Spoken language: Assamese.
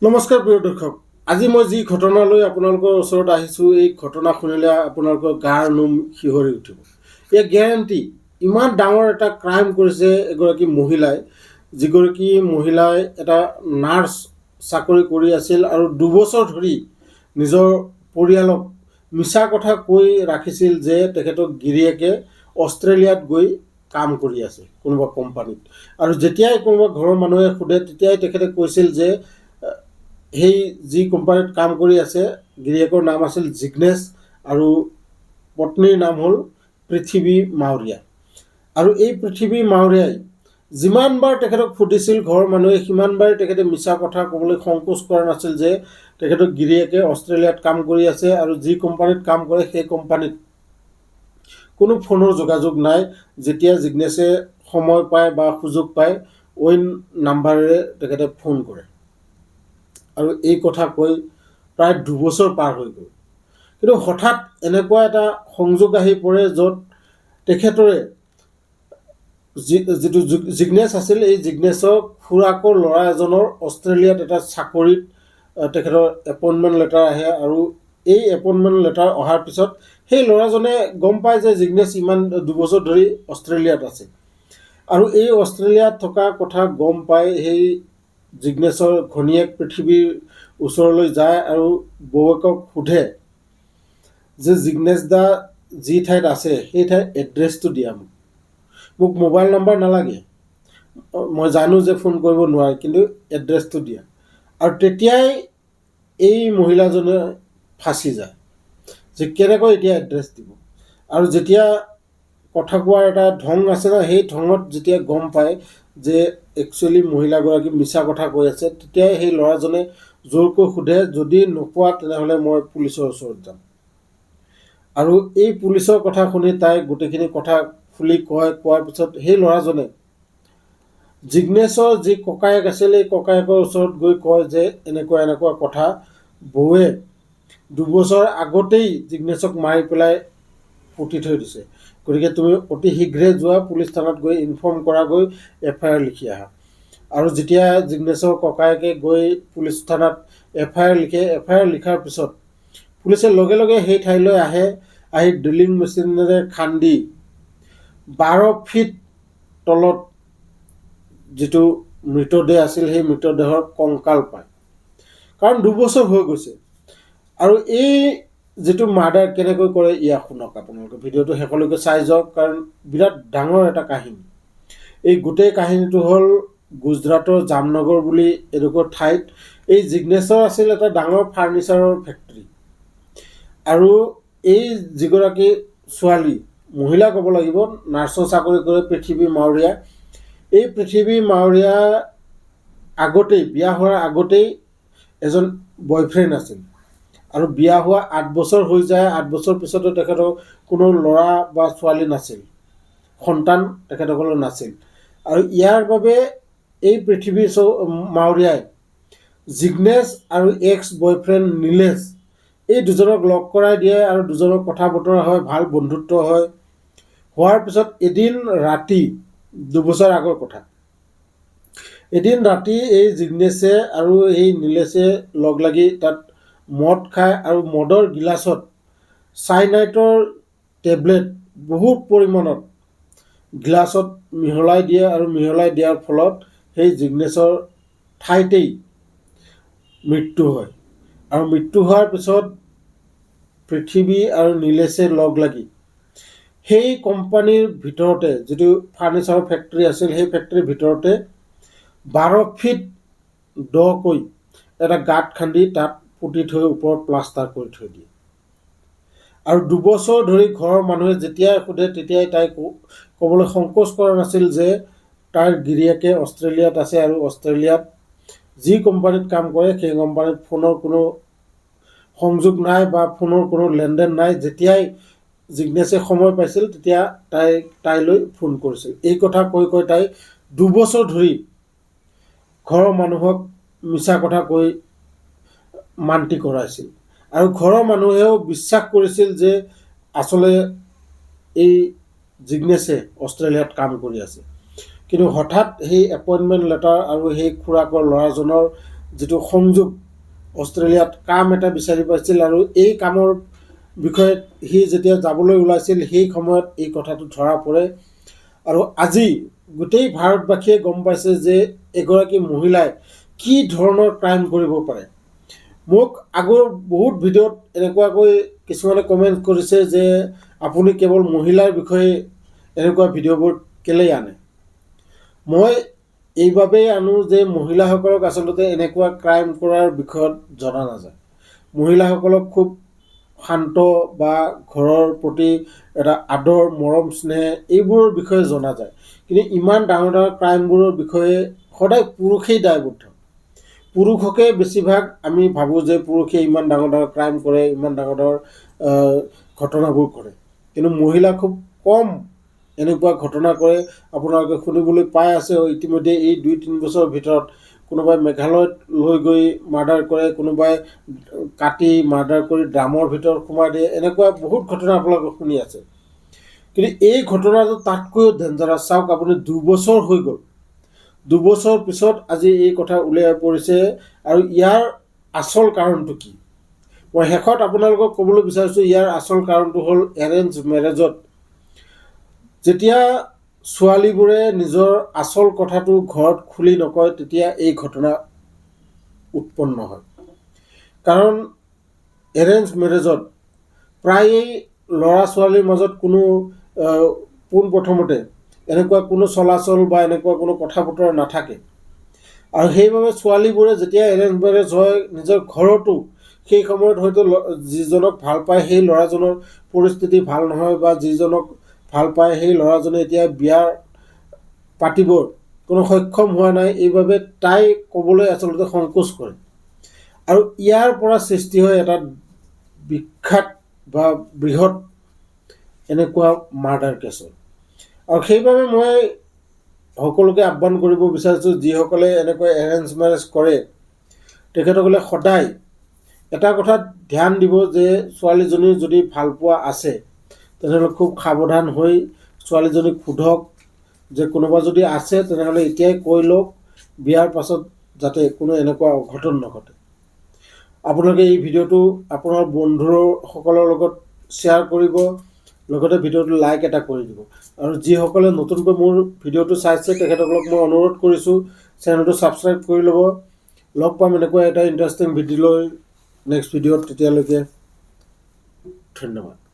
নমস্কাৰ প্ৰিয় দৰ্শক। আজি মই যি ঘটনালৈ আপোনালোকৰ ওচৰত আহিছোঁ, এই ঘটনা শুনিলে আপোনালোকৰ গাৰ নোম শিহৰি উঠিব। এই গেৰাণ্টি ইমান ডাঙৰ এটা ক্ৰাইম কৰিছে এগৰাকী মহিলাই, যিগৰাকী মহিলাই এটা নাৰ্ছ চাকৰি কৰি আছিল আৰু 2 বছৰ ধৰি নিজৰ পৰিয়ালক মিছা কথা কৈ ৰাখিছিল যে তেখেতক গিৰিয়েকে অষ্ট্ৰেলিয়াত গৈ কাম কৰি আছে কোনোবা কোম্পানীত। আৰু যেতিয়াই কোনোবা ঘৰৰ মানুহে সোধে তেতিয়াই তেখেতে কৈছিল যে সেই যি কোম্পানীত কাম কৰি আছে গিৰিয়েকৰ নাম আছিল জিগ্নেশ আৰু পত্নীৰ নাম হ'ল পৃথিৱী মাউৰীয়া। আৰু এই পৃথিৱী মাউৰীয়াই যিমানবাৰ তেখেতক সুধিছিল ঘৰৰ মানুহে, সিমানবাৰ তেখেতে মিছা কথা ক'বলৈ সংকোচ কৰা নাছিল যে তেখেতক গিৰিয়েকে অষ্ট্ৰেলিয়াত কাম কৰি আছে আৰু যি কোম্পানীত কাম কৰে সেই কোম্পানীত কোনো ফোনৰ যোগাযোগ নাই। যেতিয়া জিগ্নেশে সময় পায় বা সুযোগ পায় অইন নাম্বাৰেৰে তেখেতে ফোন কৰে। আৰু এই কথা কৈ প্ৰায় 2 বছৰ পাৰ হৈ গ'ল। কিন্তু হঠাৎ এনেকুৱা এটা সংযোগ আহি পৰে য'ত তেখেতৰে যিটো জিগ্নেশ আছিল, এই জিগ্নেশৰ খুৰাকৰ ল'ৰা এজনৰ অষ্ট্ৰেলিয়াত এটা চাকৰিত তেখেতৰ এপইণ্টমেণ্ট লেটাৰ আহে। আৰু এই এপইণ্টমেণ্ট লেটাৰ অহাৰ পিছত সেই ল'ৰাজনে গম পায় যে জিগ্নেশ ইমান 2 বছৰ ধৰি অষ্ট্ৰেলিয়াত আছে। আৰু এই অষ্ট্ৰেলিয়াত থকা কথা গম পাই সেই জিগ্নেশৰ ঘনীয়েক পৃথিৱীৰ ওচৰলৈ যায় আৰু বৌৱেকক সোধে যে জিগ্নেশ দা যি ঠাইত আছে সেই ঠাইৰ এড্ৰেছটো দিয়া, মোক মোবাইল নম্বৰ নালাগে, মই জানো যে ফোন কৰিব নোৱাৰে, কিন্তু এড্ৰেছটো দিয়া। আৰু তেতিয়াই এই মহিলাজনে ফাঁচি যায় যে কেনেকৈ এতিয়া এড্ৰেছ দিব। আৰু যেতিয়া কথা কোৱাৰ এটা ঢং আছে ন, সেই ঢঙত যেতিয়া গম পায় যে একচুৱেলি মহিলাগৰাকী মিছা কথা কৈ আছে, তেতিয়াই সেই ল'ৰাজনে জোৰকৈ সোধে, যদি নোপোৱা তেনেহ'লে মই পুলিচৰ ওচৰত যাম। আৰু এই পুলিচৰ কথা শুনি তাই গোটেইখিনি কথা খুলি কোৱাৰ পিছত সেই ল'ৰাজনে জিগ্নেশৰ যি ককায়েক আছিল এই ককায়েকৰ ওচৰত গৈ কয় যে এনেকুৱা এনেকুৱা কথা, বৌৱে 2 বছৰ আগতেই জিগ্নেশক মাৰি পেলাই পুতি থৈ দিছে, গতিকে তুমি অতি শীঘ্ৰে যোৱা পুলিচ থানাত গৈ ইনফৰ্ম কৰাগৈ, FIR লিখি আহা। আৰু যেতিয়া জিগ্নেশৰ ককায়েকে গৈ পুলিচ থানাত FIR লিখে, FIR লিখাৰ পিছত পুলিচে লগে লগে সেই ঠাইলৈ আহে, আহি ড্ৰিলিং মেচিনেৰে খান্দি 12 ফিট তলত যিটো মৃতদেহ আছিল সেই মৃতদেহৰ কংকাল পায়, কাৰণ 2 বছৰ হৈ গৈছে। আৰু এই যিটো মাৰ্ডাৰ কেনেকৈ কৰে ইয়াক শুনক আপোনালোকে, ভিডিঅ'টো শেষলৈকে চাই যাওক, কাৰণ বিৰাট ডাঙৰ এটা কাহিনী। এই গোটেই কাহিনীটো হ'ল গুজৰাটৰ জামনগৰ বুলি এডোখৰ ঠাইত এই জিগ্নেশৰ আছিল এটা ডাঙৰ ফাৰ্নিচাৰৰ ফেক্টৰী। আৰু এই যিগৰাকী ছোৱালী, মহিলা ক'ব লাগিব, নাৰ্ছৰ চাকৰি কৰে পৃথিৱী মাউৰীয়া, এই পৃথিৱী মাউৰীয়া আগতেই বিয়া হোৱাৰ আগতেই এজন বয়ফ্ৰেণ্ড আছিল। আৰু বিয়া হোৱা 8 বছৰ হৈ যায়, 8 বছৰ পিছতো তেখেতৰ কোনো ল'ৰা বা ছোৱালী নাছিল, সন্তান তেখেতসকলৰ নাছিল। আৰু ইয়াৰ বাবে এই পৃথিৱী মাউৰীয়াই জিগ্নেশ আৰু এক্স বয়ফ্ৰেণ্ড নীলেশ এই দুজনক লগ কৰাই দিয়ে আৰু দুজনৰ কথা বতৰা হয়, ভাল বন্ধুত্ব হয়। হোৱাৰ পিছত এদিন ৰাতি, 2 বছৰ আগৰ কথা, এদিন ৰাতি এই জিগ্নেশে আৰু এই নীলেশে লগ লাগি তাত মদ খায় আৰু মদৰ গিলাচত চাইনাইটৰ টেবলেট বহুত পৰিমাণত গিলাচত মিহলাই দিয়ে। আৰু মিহলাই দিয়াৰ ফলত সেই জিগ্নেশৰ ঠাইতেই মৃত্যু হয়। আৰু মৃত্যু হোৱাৰ পিছত পৃথিৱী আৰু নীলেশে লগ লাগি সেই কোম্পানীৰ ভিতৰতে, যিটো ফাৰ্নিচাৰৰ ফেক্টৰী আছিল, সেই ফেক্টৰীৰ ভিতৰতে 12 ফিট দকৈ এটা গাঁত খান্দি তাত পুতি থৈ ওপৰত প্লাষ্টাৰ কৰি থৈ দিয়ে। আৰু 2 বছৰ ধৰি ঘৰৰ মানুহে যেতিয়াই সোধে তেতিয়াই তাই ক'বলৈ সংকোচ কৰা নাছিল যে তাইৰ গিৰিয়েকে অষ্ট্ৰেলিয়াত আছে আৰু অষ্ট্ৰেলিয়াত যি কোম্পানীত কাম কৰে সেই কোম্পানীত ফোনৰ কোনো সংযোগ নাই বা ফোনৰ কোনো লেনদেন নাই। যেতিয়াই জিগ্নেশে সময় পাইছিল তেতিয়া তাইলৈ ফোন কৰিছিল। এই কথা কৈ কৈ তাই 2 বছৰ ধৰি ঘৰৰ মানুহক মিছা কথা কৈ মান্তি কৰাইছিল। আৰু ঘৰৰ মানুহেও বিশ্বাস কৰিছিল যে আচলতে এই জিগ্নেশে অষ্ট্ৰেলিয়াত কাম কৰি আছে। কিন্তু হঠাৎ সেই এপইণ্টমেণ্ট লেটাৰ আৰু সেই খুৰাকৰ ল'ৰাজনৰ যিটো সংযোগ অষ্ট্ৰেলিয়াত কাম এটা বিচাৰি পাইছিল আৰু এই কামৰ বিষয়ে সি যেতিয়া যাবলৈ ওলাইছিল সেই সময়ত এই কথাটো ধৰা পৰে আৰু আজি গোটেই ভাৰতবাসীয়ে গম পাইছে যে এগৰাকী মহিলাই কি ধৰণৰ ক্ৰাইম কৰিব পাৰে। মোক আগৰ বহুত ভিডিঅ'ত এনেকুৱাকৈ কিছুমানে কমেণ্ট কৰিছে যে আপুনি কেৱল মহিলাৰ বিষয়ে এনেকুৱা ভিডিঅ'বোৰ কেলেই আনে। মই এইবাবেই আনো যে মহিলাসকলক আচলতে এনেকুৱা ক্ৰাইম কৰাৰ বিষয়ত জনা নাযায়। মহিলাসকলক খুব শান্ত বা ঘৰৰ প্ৰতি এটা আদৰ মৰম স্নেহ এইবোৰৰ বিষয়ে জনা যায়, কিন্তু ইমান ডাঙৰ ডাঙৰ ক্ৰাইমবোৰৰ বিষয়ে সদায় পুৰুষেই দায়বদ্ধ। পুৰুষকে বেছিভাগ আমি ভাবোঁ যে পুৰুষে ইমান ডাঙৰ ডাঙৰ ক্ৰাইম কৰে, ইমান ডাঙৰ ডাঙৰ ঘটনাবোৰ কৰে, কিন্তু মহিলা খুব কম এনেকুৱা ঘটনা কৰে। আপোনালোকে শুনিবলৈ পাই আছে ইতিমধ্যে এই 2-3 বছৰৰ ভিতৰত কোনোবাই মেঘালয়ত লৈ গৈ মাৰ্ডাৰ কৰে, কোনোবাই কাটি মাৰ্ডাৰ কৰি ড্ৰামৰ ভিতৰত সোমাই দিয়ে, এনেকুৱা বহুত ঘটনা আপোনালোকে শুনি আছে। কিন্তু এই ঘটনাটো তাতকৈও ডেঞ্জাৰাছ। চাওক, আপুনি 2 বছৰ হৈ গ'ল, 2 বছৰ পিছত আজি এই কথা উলিয়াই পৰিছে আৰু ইয়াৰ আচল কাৰণটো কি? মই শেষত আপোনালোকক ক'বলৈ বিচাৰিছোঁ ইয়াৰ আচল কাৰণটো হ'ল এৰেঞ্জ মেৰেজত যেতিয়া ছোৱালীবোৰে নিজৰ আচল কথাটো ঘৰত খুলি নকয় তেতিয়া এই ঘটনা উৎপন্ন হয়। কাৰণ এৰেঞ্জ মেৰেজত প্ৰায়েই ল'ৰা ছোৱালীৰ মাজত কোনো পোনপ্ৰথমতে এনেকুৱা কোনো চলাচল বা এনেকুৱা কোনো কথা বতৰা নাথাকে আৰু সেইবাবে ছোৱালীবোৰে যেতিয়া এৰেঞ্জ মেৰেজ হয় নিজৰ ঘৰতো সেই সময়ত হয়তো যিজনক ভাল পায় সেই ল'ৰাজনৰ পৰিস্থিতি ভাল নহয় বা যিজনক ভাল পায় সেই ল'ৰাজনে এতিয়া বিয়া পাতিবৰ কোনো সক্ষম হোৱা নাই, এইবাবে তাই ক'বলৈ আচলতে সংকোচ কৰে আৰু ইয়াৰ পৰা সৃষ্টি হয় এটা বিখ্যাত বা বৃহৎ এনেকুৱা মাৰ্ডাৰ কেছৰ। আৰু সেইবাবে মই সকলোকে আহ্বান কৰিব বিচাৰিছোঁ যিসকলে এনেকৈ এৰেঞ্জ মেৰেজ কৰে তেখেতসকলে সদায় এটা কথাত ধ্যান দিব যে ছোৱালীজনীৰ যদি ভালপোৱা আছে তেনেহ'লে খুব সাৱধান হৈ ছোৱালীজনীক সোধক যে কোনোবা যদি আছে তেনেহ'লে এতিয়াই কৈ লওক, বিয়াৰ পাছত যাতে কোনো এনেকুৱা অঘটন নঘটে। আপোনালোকে এই ভিডিঅ'টো আপোনাৰ বন্ধুসকলৰ লগত শ্বেয়াৰ কৰিব, লগতে ভিডিঅ'টো লাইক এটা কৰি দিব। আৰু যিসকলে নতুনকৈ মোৰ ভিডিঅ'টো চাইছে তেখেতসকলক মই অনুৰোধ কৰিছোঁ চেনেলটো ছাবস্ক্ৰাইব কৰি ল'ব। লগ পাম এনেকুৱা এটা ইণ্টাৰেষ্টিং ভিডিঅ' লৈ নেক্সট ভিডিঅ'ত, তেতিয়ালৈকে ধন্যবাদ।